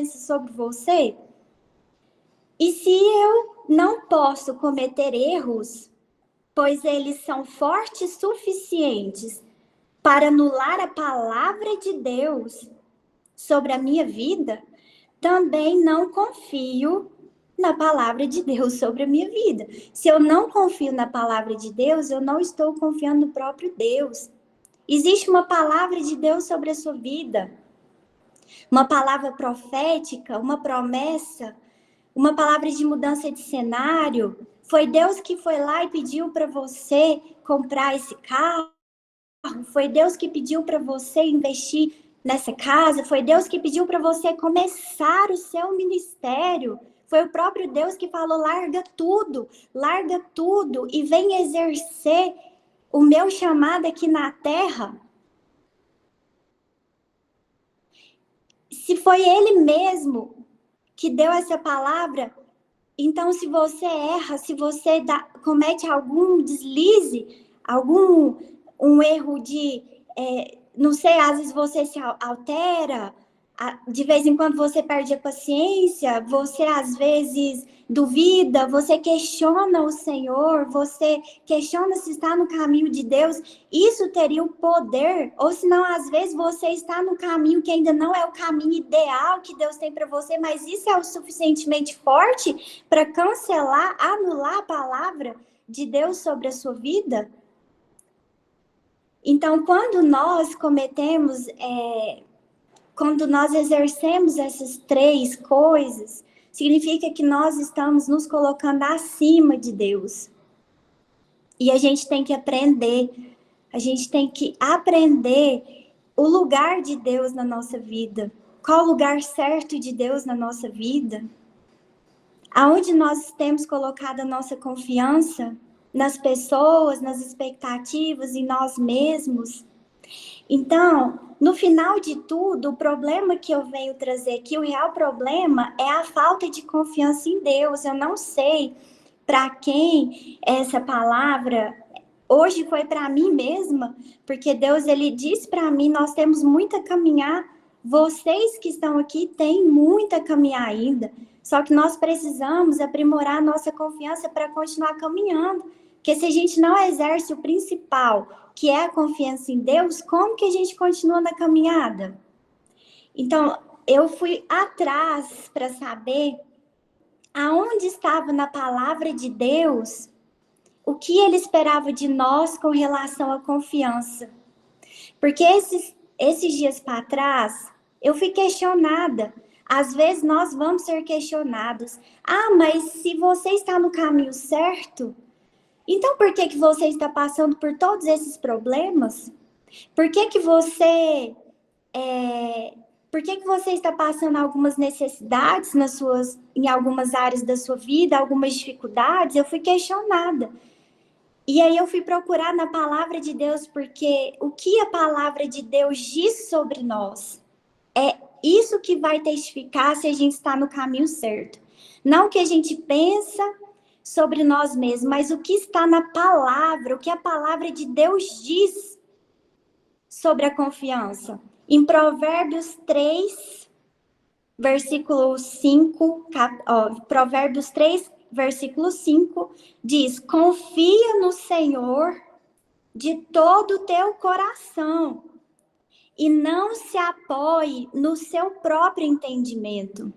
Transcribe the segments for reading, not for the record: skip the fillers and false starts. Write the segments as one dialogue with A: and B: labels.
A: sobre você? E se eu não posso cometer erros, pois eles são fortes suficientes para anular a palavra de Deus sobre a minha vida, também não confio na palavra de Deus sobre a minha vida. Se eu não confio na palavra de Deus, eu não estou confiando no próprio Deus. Existe uma palavra de Deus sobre a sua vida, uma palavra profética, uma promessa, uma palavra de mudança de cenário. Foi Deus que foi lá e pediu para você comprar esse carro. Foi Deus que pediu para você investir nessa casa. Foi Deus que pediu para você começar o seu ministério. Foi o próprio Deus que falou: larga tudo e vem exercer o meu chamado aqui na terra. Se foi Ele mesmo que deu essa palavra, então se você erra, se você comete algum deslize, um erro de, não sei, às vezes você se altera, de vez em quando você perde a paciência, você às vezes duvida, você questiona o Senhor, você questiona se está no caminho de Deus, isso teria o poder, ou senão às vezes você está no caminho que ainda não é o caminho ideal que Deus tem para você, mas isso é o suficientemente forte para cancelar, anular a palavra de Deus sobre a sua vida? Então, quando nós quando nós exercemos essas três coisas, significa que nós estamos nos colocando acima de Deus. E a gente tem que aprender o lugar de Deus na nossa vida. Qual o lugar certo de Deus na nossa vida? Aonde nós temos colocado a nossa confiança? Nas pessoas, nas expectativas, em nós mesmos? Então, no final de tudo, o problema que eu venho trazer aqui, o real problema é a falta de confiança em Deus. Eu não sei para quem essa palavra hoje foi para mim mesma, porque Deus, ele disse para mim, nós temos muito a caminhar. Vocês que estão aqui têm muito a caminhar ainda. Só que nós precisamos aprimorar a nossa confiança para continuar caminhando. Porque se a gente não exerce o principal, que é a confiança em Deus, como que a gente continua na caminhada? Então, eu fui atrás para saber aonde estava na palavra de Deus o que ele esperava de nós com relação à confiança. Porque esses dias para trás, eu fui questionada. Às vezes nós vamos ser questionados. Mas se você está no caminho certo, então por que você está passando por todos esses problemas? Por que você está passando algumas necessidades em algumas áreas da sua vida, algumas dificuldades? Eu fui questionada. E aí eu fui procurar na palavra de Deus, porque o que a palavra de Deus diz sobre nós é isso que vai testificar se a gente está no caminho certo. Não o que a gente pensa sobre nós mesmos, mas o que está na palavra, o que a palavra de Deus diz sobre a confiança. Em Provérbios 3, versículo 5, Provérbios 3, versículo 5, diz: confia no Senhor de todo o teu coração e não se apoie no seu próprio entendimento.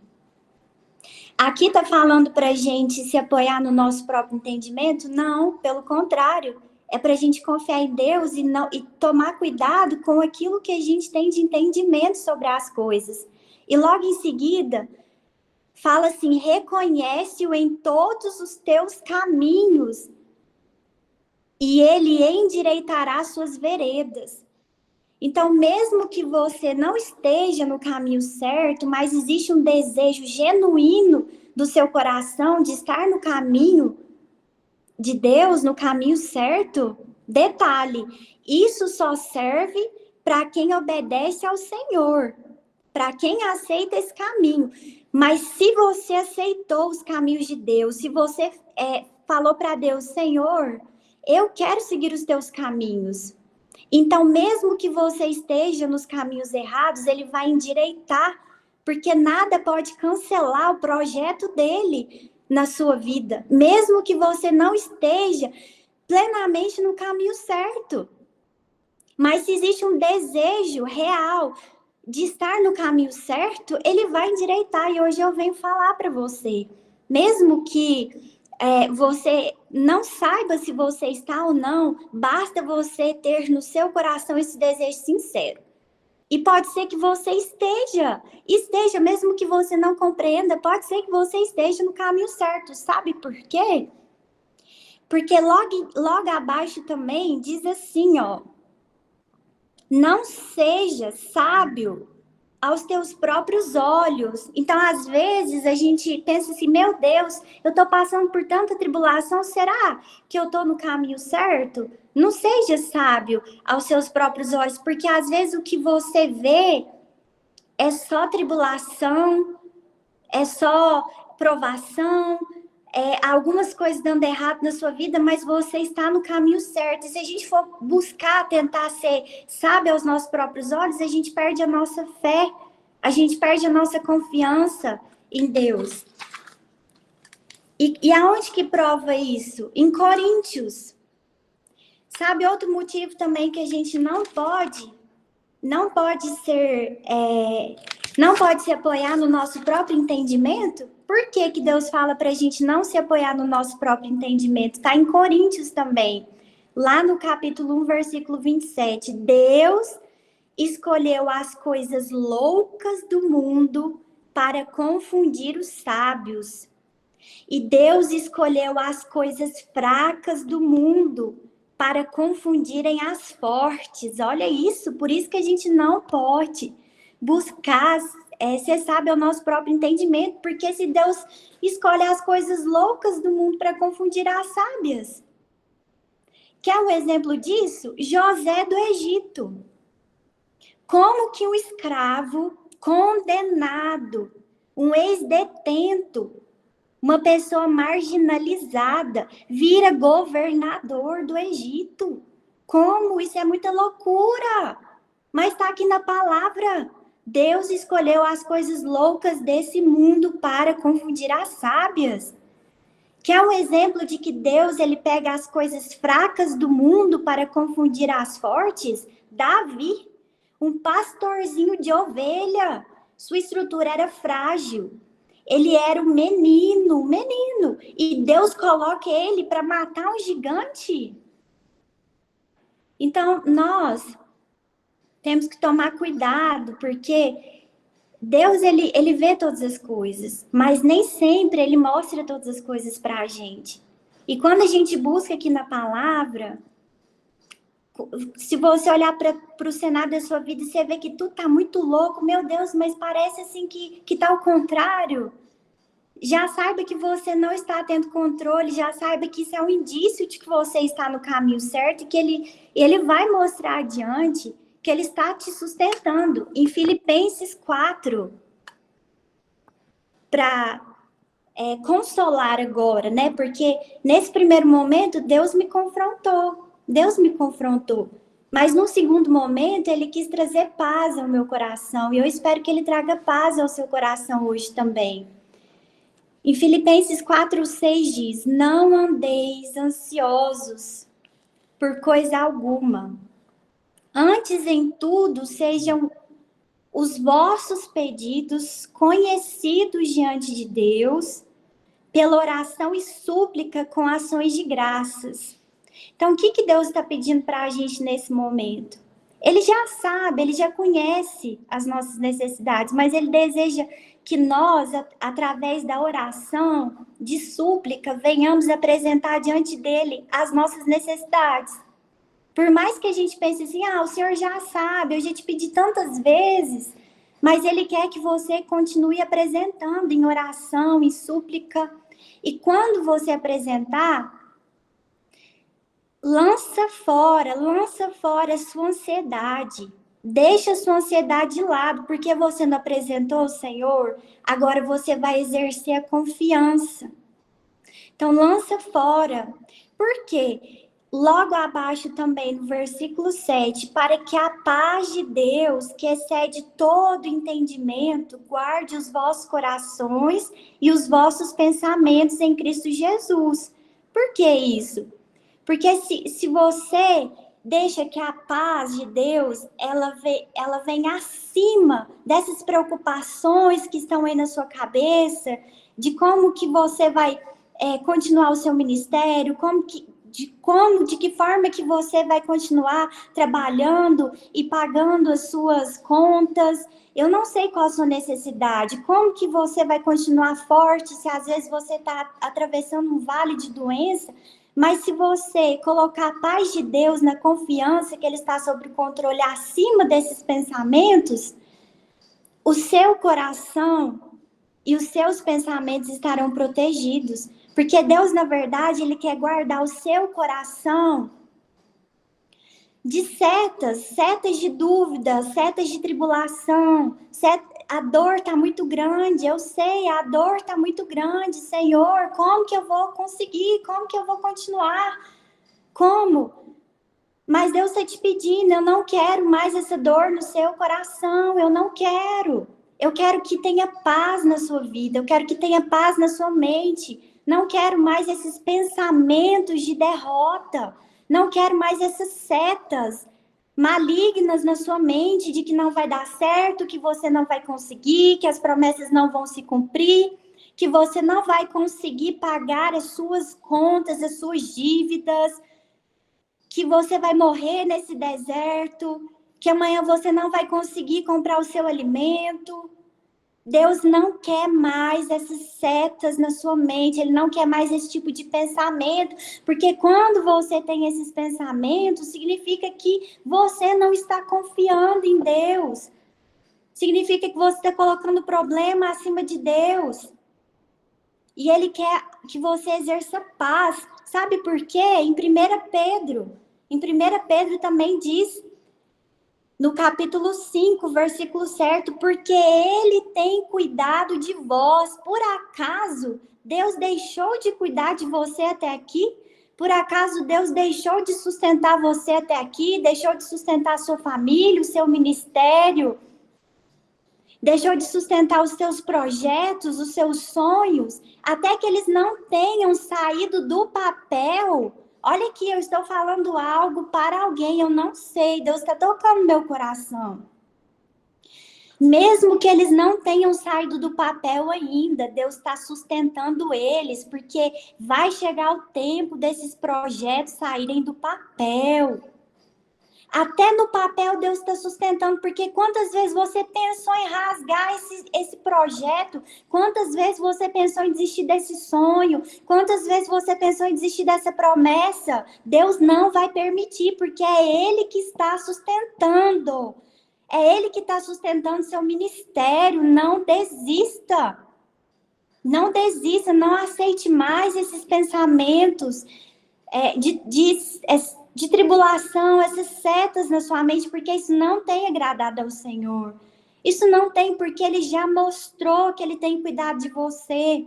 A: Aqui está falando para a gente se apoiar no nosso próprio entendimento? Não, pelo contrário. É para a gente confiar em Deus e tomar cuidado com aquilo que a gente tem de entendimento sobre as coisas. E logo em seguida, fala assim: reconhece-o em todos os teus caminhos e ele endireitará suas veredas. Então, mesmo que você não esteja no caminho certo, mas existe um desejo genuíno do seu coração de estar no caminho de Deus, no caminho certo, detalhe, isso só serve para quem obedece ao Senhor, para quem aceita esse caminho. Mas se você aceitou os caminhos de Deus, se você falou para Deus: Senhor, eu quero seguir os teus caminhos. Então, mesmo que você esteja nos caminhos errados, ele vai endireitar porque nada pode cancelar o projeto dele na sua vida, mesmo que você não esteja plenamente no caminho certo. Mas se existe um desejo real de estar no caminho certo, ele vai endireitar. E hoje eu venho falar para você, mesmo que você não saiba se você está ou não, basta você ter no seu coração esse desejo sincero. E pode ser que você esteja, mesmo que você não compreenda, pode ser que você esteja no caminho certo. Sabe por quê? Porque logo abaixo também diz assim, ó, não seja sábio aos teus próprios olhos. Então, às vezes, a gente pensa assim, meu Deus, eu estou passando por tanta tribulação, será que eu estou no caminho certo? Não seja sábio aos seus próprios olhos, porque às vezes o que você vê é só tribulação, é só provação, algumas coisas dando errado na sua vida, mas você está no caminho certo. E se a gente for buscar, tentar ser sábio aos nossos próprios olhos, a gente perde a nossa fé, a gente perde a nossa confiança em Deus. E aonde que prova isso? Em Coríntios. Sabe, outro motivo também que a gente não pode se apoiar no nosso próprio entendimento? Por que que Deus fala para a gente não se apoiar no nosso próprio entendimento? Está em Coríntios também, lá no capítulo 1, versículo 27. Deus escolheu as coisas loucas do mundo para confundir os sábios. E Deus escolheu as coisas fracas do mundo para confundirem as fortes. Olha isso, por isso que a gente não pode buscar ser sábio ao nosso próprio entendimento, porque se Deus escolhe as coisas loucas do mundo para confundir as sábias. Quer um exemplo disso? José do Egito. Como que um escravo condenado, um ex-detento, uma pessoa marginalizada, vira governador do Egito? Como? Isso é muita loucura! Mas está aqui na palavra. Deus escolheu as coisas loucas desse mundo para confundir as sábias. Quer um exemplo de que Deus ele pega as coisas fracas do mundo para confundir as fortes? Davi, um pastorzinho de ovelha. Sua estrutura era frágil. Ele era um menino. E Deus coloca ele para matar um gigante. Então, nós temos que tomar cuidado, porque Deus, ele vê todas as coisas, mas nem sempre ele mostra todas as coisas para a gente. E quando a gente busca aqui na palavra, se você olhar para o cenário da sua vida e você vê que tudo está muito louco, meu Deus, mas parece assim que está ao contrário. Já saiba que você não está tendo controle, já saiba que isso é um indício de que você está no caminho certo e que ele vai mostrar adiante que ele está te sustentando. Em Filipenses 4, para consolar agora, né? Porque nesse primeiro momento, Deus me confrontou. Mas no segundo momento, ele quis trazer paz ao meu coração. E eu espero que ele traga paz ao seu coração hoje também. Em Filipenses 4:6 diz: não andeis ansiosos por coisa alguma. Antes, em tudo, sejam os vossos pedidos conhecidos diante de Deus, pela oração e súplica com ações de graças. Então, o que Deus está pedindo para a gente nesse momento? Ele já sabe, ele já conhece as nossas necessidades, mas ele deseja que nós, através da oração, de súplica, venhamos apresentar diante dele as nossas necessidades. Por mais que a gente pense assim, o Senhor já sabe, eu já te pedi tantas vezes, mas ele quer que você continue apresentando em oração, em súplica. E quando você apresentar, lança fora a sua ansiedade. Deixa a sua ansiedade de lado, porque você não apresentou o Senhor, agora você vai exercer a confiança. Então, lança fora. Por quê? logo abaixo também, no versículo 7, para que a paz de Deus, que excede todo entendimento, guarde os vossos corações e os vossos pensamentos em Cristo Jesus. Por que isso? Porque se você deixa que a paz de Deus, ela vem acima dessas preocupações que estão aí na sua cabeça, de como que você vai continuar o seu ministério, de que forma que você vai continuar trabalhando e pagando as suas contas. Eu não sei qual a sua necessidade, como que você vai continuar forte se às vezes você está atravessando um vale de doença, mas se você colocar a paz de Deus na confiança que Ele está sob o controle acima desses pensamentos, o seu coração e os seus pensamentos estarão protegidos. Porque Deus, na verdade, Ele quer guardar o seu coração de setas de dúvida, setas de tribulação. A dor está muito grande, eu sei, a dor está muito grande. Senhor, como que eu vou conseguir? Como que eu vou continuar? Como? Mas Deus está te pedindo, eu não quero mais essa dor no seu coração, eu não quero. Eu quero que tenha paz na sua vida, eu quero que tenha paz na sua mente. Não quero mais esses pensamentos de derrota. Não quero mais essas setas malignas na sua mente de que não vai dar certo, que você não vai conseguir, que as promessas não vão se cumprir, que você não vai conseguir pagar as suas contas, as suas dívidas, que você vai morrer nesse deserto, que amanhã você não vai conseguir comprar o seu alimento. Deus não quer mais essas setas na sua mente, Ele não quer mais esse tipo de pensamento, porque quando você tem esses pensamentos, significa que você não está confiando em Deus, significa que você está colocando o problema acima de Deus, e Ele quer que você exerça paz. Sabe por quê? Em 1 Pedro também diz, no capítulo 5, versículo certo, porque Ele tem cuidado de vós. Por acaso Deus deixou de cuidar de você até aqui? Por acaso Deus deixou de sustentar você até aqui? Deixou de sustentar a sua família, o seu ministério? Deixou de sustentar os seus projetos, os seus sonhos? Até que eles não tenham saído do papel? Olha aqui, eu estou falando algo para alguém, eu não sei, Deus está tocando meu coração. Mesmo que eles não tenham saído do papel ainda, Deus está sustentando eles, porque vai chegar o tempo desses projetos saírem do papel. Até no papel Deus está sustentando, porque quantas vezes você pensou em rasgar esse projeto? Quantas vezes você pensou em desistir desse sonho? Quantas vezes você pensou em desistir dessa promessa? Deus não vai permitir, porque é Ele que está sustentando. É Ele que está sustentando seu ministério. Não desista. Não desista, não aceite mais esses pensamentos de tribulação, essas setas na sua mente, porque isso não tem agradado ao Senhor. Isso não tem, porque Ele já mostrou que Ele tem cuidado de você.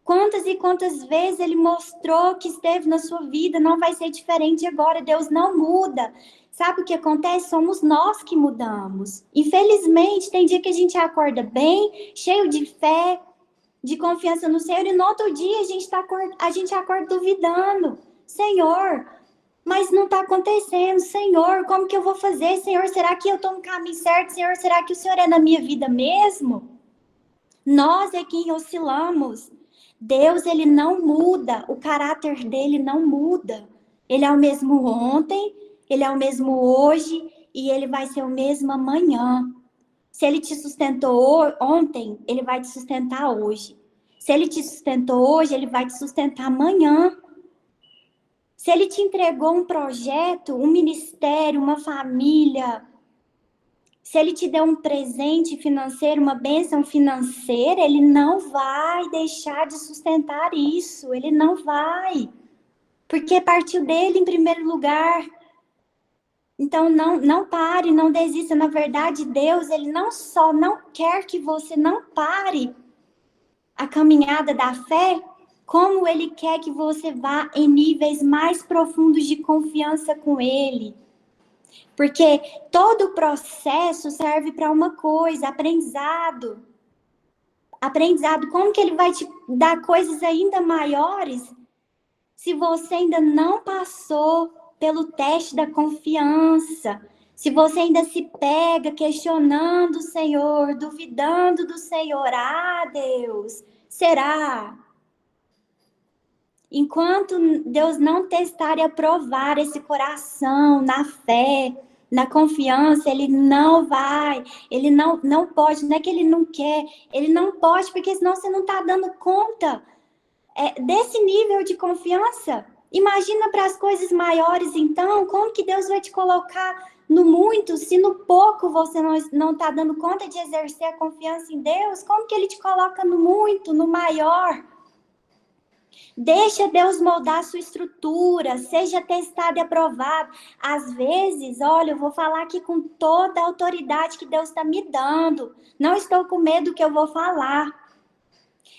A: Quantas e quantas vezes Ele mostrou que esteve na sua vida, não vai ser diferente agora. Deus não muda. Sabe o que acontece? Somos nós que mudamos. Infelizmente, tem dia que a gente acorda bem, cheio de fé, de confiança no Senhor, e no outro dia a gente acorda duvidando. Senhor, mas não está acontecendo. Senhor, como que eu vou fazer? Senhor, será que eu estou no caminho certo? Senhor, será que o Senhor é na minha vida mesmo? Nós é quem oscilamos. Deus, Ele não muda. O caráter dele não muda. Ele é o mesmo ontem, Ele é o mesmo hoje e Ele vai ser o mesmo amanhã. Se Ele te sustentou ontem, Ele vai te sustentar hoje. Se Ele te sustentou hoje, Ele vai te sustentar amanhã. Se Ele te entregou um projeto, um ministério, uma família, se Ele te deu um presente financeiro, uma bênção financeira, Ele não vai deixar de sustentar isso. Ele não vai. Porque partiu dele em primeiro lugar. Então, não pare, não desista. Na verdade, Deus, Ele não só não quer que você não pare a caminhada da fé, como Ele quer que você vá em níveis mais profundos de confiança com Ele. Porque todo o processo serve para uma coisa, aprendizado. Aprendizado, como que Ele vai te dar coisas ainda maiores se você ainda não passou pelo teste da confiança? Se você ainda se pega questionando o Senhor, duvidando do Senhor, Deus, será? Enquanto Deus não testar e aprovar esse coração na fé, na confiança, Ele não vai, Ele não pode, não é que Ele não quer, Ele não pode, porque senão você não está dando conta desse nível de confiança. Imagina para as coisas maiores, então, como que Deus vai te colocar no muito, se no pouco você não está dando conta de exercer a confiança em Deus? Como que Ele te coloca no muito, no maior? Deixa Deus moldar a sua estrutura, seja testado e aprovado. Às vezes, olha, eu vou falar aqui com toda a autoridade que Deus está me dando. Não estou com medo do que eu vou falar.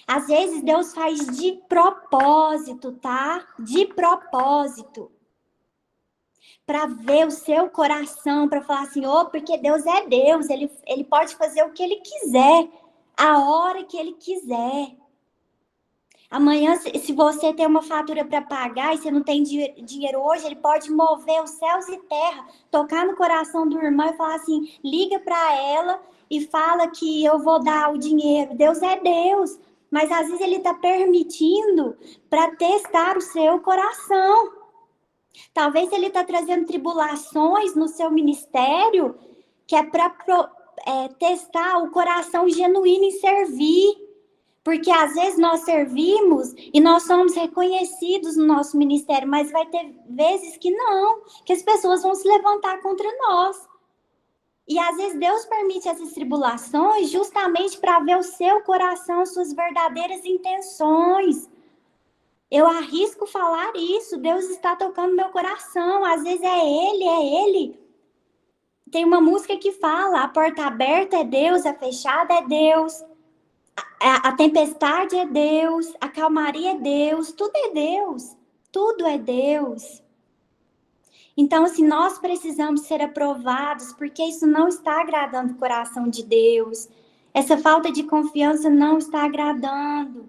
A: Às vezes, Deus faz de propósito, tá? De propósito. Para ver o seu coração, para falar assim, porque Deus é Deus, ele pode fazer o que Ele quiser, a hora que Ele quiser. Amanhã, se você tem uma fatura para pagar e você não tem dinheiro hoje, Ele pode mover os céus e terra, tocar no coração do irmão e falar assim, liga para ela e fala que eu vou dar o dinheiro. Deus é Deus, mas às vezes Ele está permitindo para testar o seu coração. Talvez Ele está trazendo tribulações no seu ministério, que é para testar o coração genuíno em servir. Porque às vezes nós servimos e nós somos reconhecidos no nosso ministério, mas vai ter vezes que não, que as pessoas vão se levantar contra nós. E às vezes Deus permite essas tribulações justamente para ver o seu coração, suas verdadeiras intenções. Eu arrisco falar isso, Deus está tocando meu coração, às vezes é Ele. Tem uma música que fala, a porta aberta é Deus, a fechada é Deus. A tempestade é Deus, a calmaria é Deus, tudo é Deus, tudo é Deus. Então, assim, nós precisamos ser aprovados, porque isso não está agradando o coração de Deus. Essa falta de confiança não está agradando.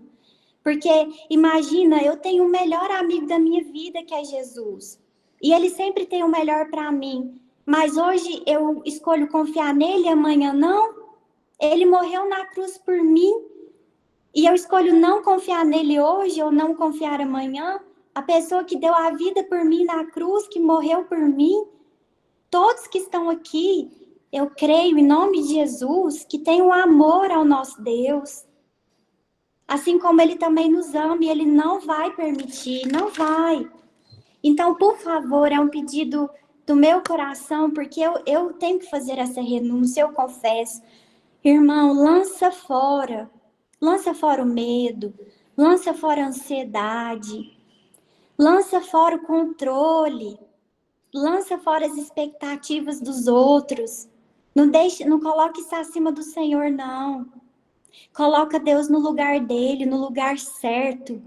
A: Porque, imagina, eu tenho o melhor amigo da minha vida, que é Jesus. E Ele sempre tem o melhor para mim. Mas hoje eu escolho confiar nele, amanhã não. Ele morreu na cruz por mim. E eu escolho não confiar nele hoje ou não confiar amanhã. A pessoa que deu a vida por mim na cruz, que morreu por mim. Todos que estão aqui, eu creio em nome de Jesus, que tem um amor ao nosso Deus. Assim como Ele também nos ama e Ele não vai permitir, não vai. Então, por favor, é um pedido do meu coração, porque eu tenho que fazer essa renúncia, eu confesso. Irmão, lança fora o medo, lança fora a ansiedade, lança fora o controle, lança fora as expectativas dos outros. Não coloque isso acima do Senhor, não. Coloca Deus no lugar dele, no lugar certo.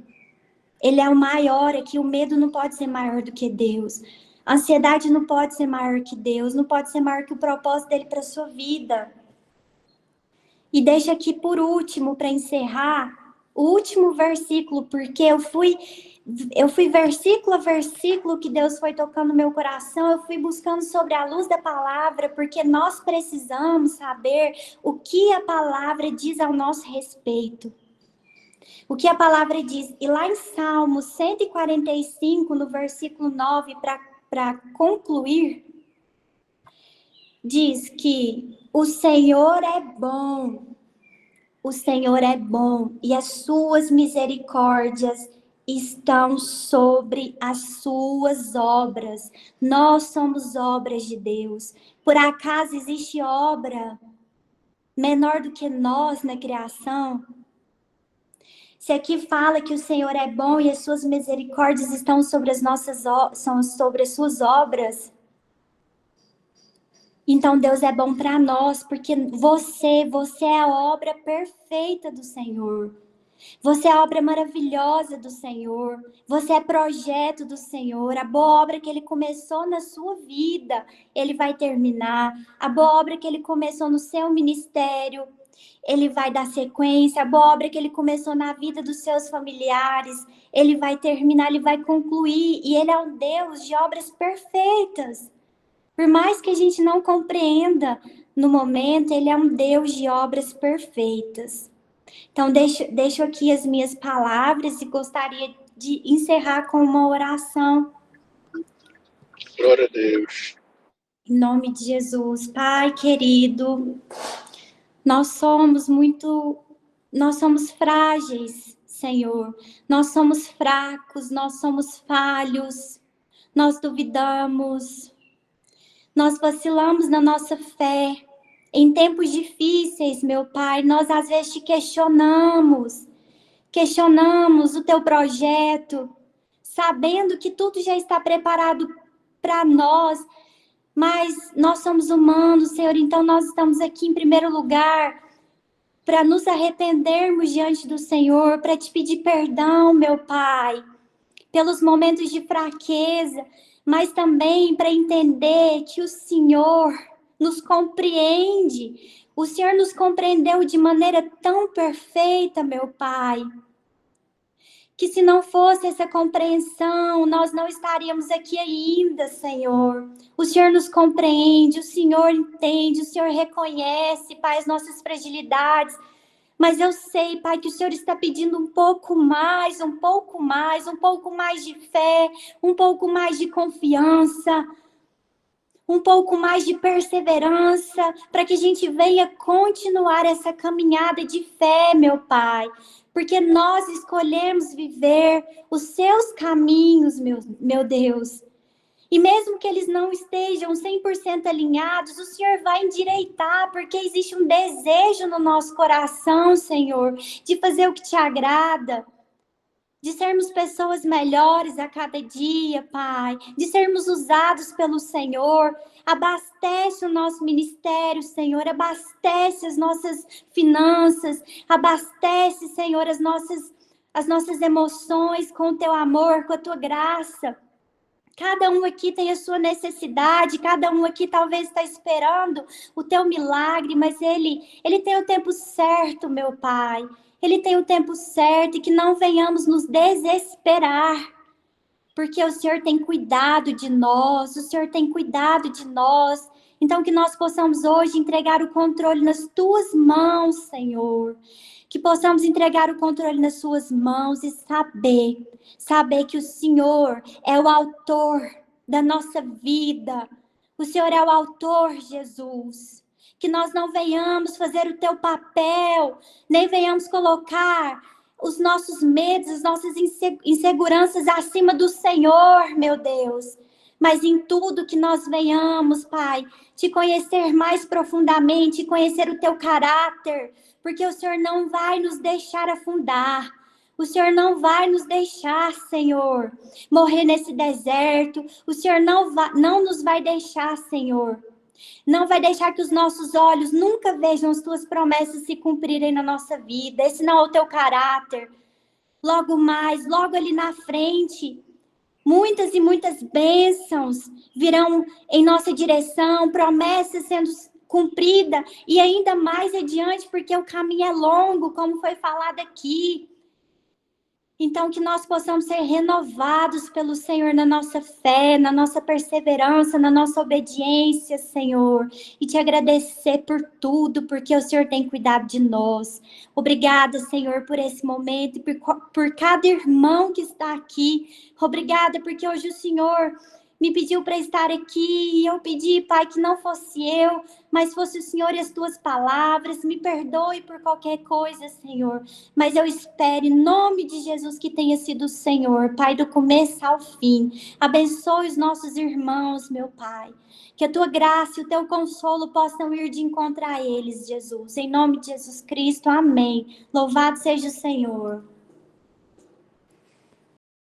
A: Ele é o maior aqui, o medo não pode ser maior do que Deus. A ansiedade não pode ser maior que Deus, não pode ser maior que o propósito dele para a sua vida. E deixa aqui por último, para encerrar, o último versículo, porque eu fui versículo a versículo que Deus foi tocando no meu coração, eu fui buscando sobre a luz da palavra, porque nós precisamos saber o que a palavra diz ao nosso respeito. O que a palavra diz. E lá em Salmo 145, no versículo 9, para concluir, diz que o Senhor é bom e as suas misericórdias estão sobre as suas obras. Nós somos obras de Deus. Por acaso existe obra menor do que nós na criação? Se aqui fala que o Senhor é bom e as suas misericórdias estão sobre são sobre as suas obras, então Deus é bom para nós, porque você é a obra perfeita do Senhor. Você é obra maravilhosa do Senhor. Você é projeto do Senhor. A boa obra que Ele começou na sua vida, Ele vai terminar. A boa obra que Ele começou no seu ministério, Ele vai dar sequência. A boa obra que Ele começou na vida dos seus familiares, Ele vai terminar, Ele vai concluir. E Ele é um Deus de obras perfeitas. Por mais que a gente não compreenda no momento, Ele é um Deus de obras perfeitas. Então, deixo aqui as minhas palavras e gostaria de encerrar com uma oração.
B: Glória a Deus.
A: Em nome de Jesus. Pai querido, nós somos frágeis, Senhor. Nós somos fracos, nós somos falhos, nós duvidamos, nós vacilamos na nossa fé. Em tempos difíceis, meu Pai, nós às vezes te questionamos o teu projeto, sabendo que tudo já está preparado para nós, mas nós somos humanos, Senhor, então nós estamos aqui em primeiro lugar para nos arrependermos diante do Senhor, para te pedir perdão, meu Pai, pelos momentos de fraqueza, mas também para entender que o Senhor nos compreende. O Senhor nos compreendeu de maneira tão perfeita, meu Pai, que se não fosse essa compreensão, nós não estaríamos aqui ainda, Senhor. O Senhor nos compreende, o Senhor entende, o Senhor reconhece, Pai, as nossas fragilidades. Mas eu sei, Pai, que o Senhor está pedindo um pouco mais, um pouco mais de fé, um pouco mais de confiança, um pouco mais de perseverança, para que a gente venha continuar essa caminhada de fé, meu Pai. Porque nós escolhemos viver os seus caminhos, meu Deus. E mesmo que eles não estejam 100% alinhados, o Senhor vai endireitar, porque existe um desejo no nosso coração, Senhor, de fazer o que te agrada, de sermos pessoas melhores a cada dia, Pai, de sermos usados pelo Senhor. Abastece o nosso ministério, Senhor, abastece as nossas finanças, abastece, Senhor, as nossas emoções com o teu amor, com a tua graça. Cada um aqui tem a sua necessidade, cada um aqui talvez está esperando o teu milagre, mas ele tem o tempo certo, meu Pai. Ele tem o tempo certo, e que não venhamos nos desesperar, porque o Senhor tem cuidado de nós, o Senhor tem cuidado de nós. Então que nós possamos hoje entregar o controle nas tuas mãos, Senhor. Que possamos entregar o controle nas suas mãos e saber que o Senhor é o autor da nossa vida. O Senhor é o autor, Jesus. Que nós não venhamos fazer o teu papel, nem venhamos colocar os nossos medos, as nossas inseguranças acima do Senhor, meu Deus. Mas em tudo que nós venhamos, Pai, te conhecer mais profundamente, conhecer o teu caráter, porque o Senhor não vai nos deixar afundar. O Senhor não vai nos deixar, Senhor, morrer nesse deserto. O Senhor não nos vai deixar, Senhor. Não vai deixar que os nossos olhos nunca vejam as tuas promessas se cumprirem na nossa vida. Esse não é o teu caráter. Logo mais, logo ali na frente, muitas e muitas bênçãos virão em nossa direção, promessas sendo cumpridas, e ainda mais adiante, porque o caminho é longo, como foi falado aqui. Então, que nós possamos ser renovados pelo Senhor na nossa fé, na nossa perseverança, na nossa obediência, Senhor. E te agradecer por tudo, porque o Senhor tem cuidado de nós. Obrigada, Senhor, por esse momento e por cada irmão que está aqui. Obrigada, porque hoje o Senhor me pediu para estar aqui, e eu pedi, Pai, que não fosse eu, mas fosse o Senhor e as tuas palavras. Me perdoe por qualquer coisa, Senhor, mas eu espero, em nome de Jesus, que tenha sido o Senhor, Pai, do começo ao fim. Abençoe os nossos irmãos, meu Pai, que a tua graça e o teu consolo possam ir de encontro a eles, Jesus, em nome de Jesus Cristo, amém. Louvado seja o Senhor.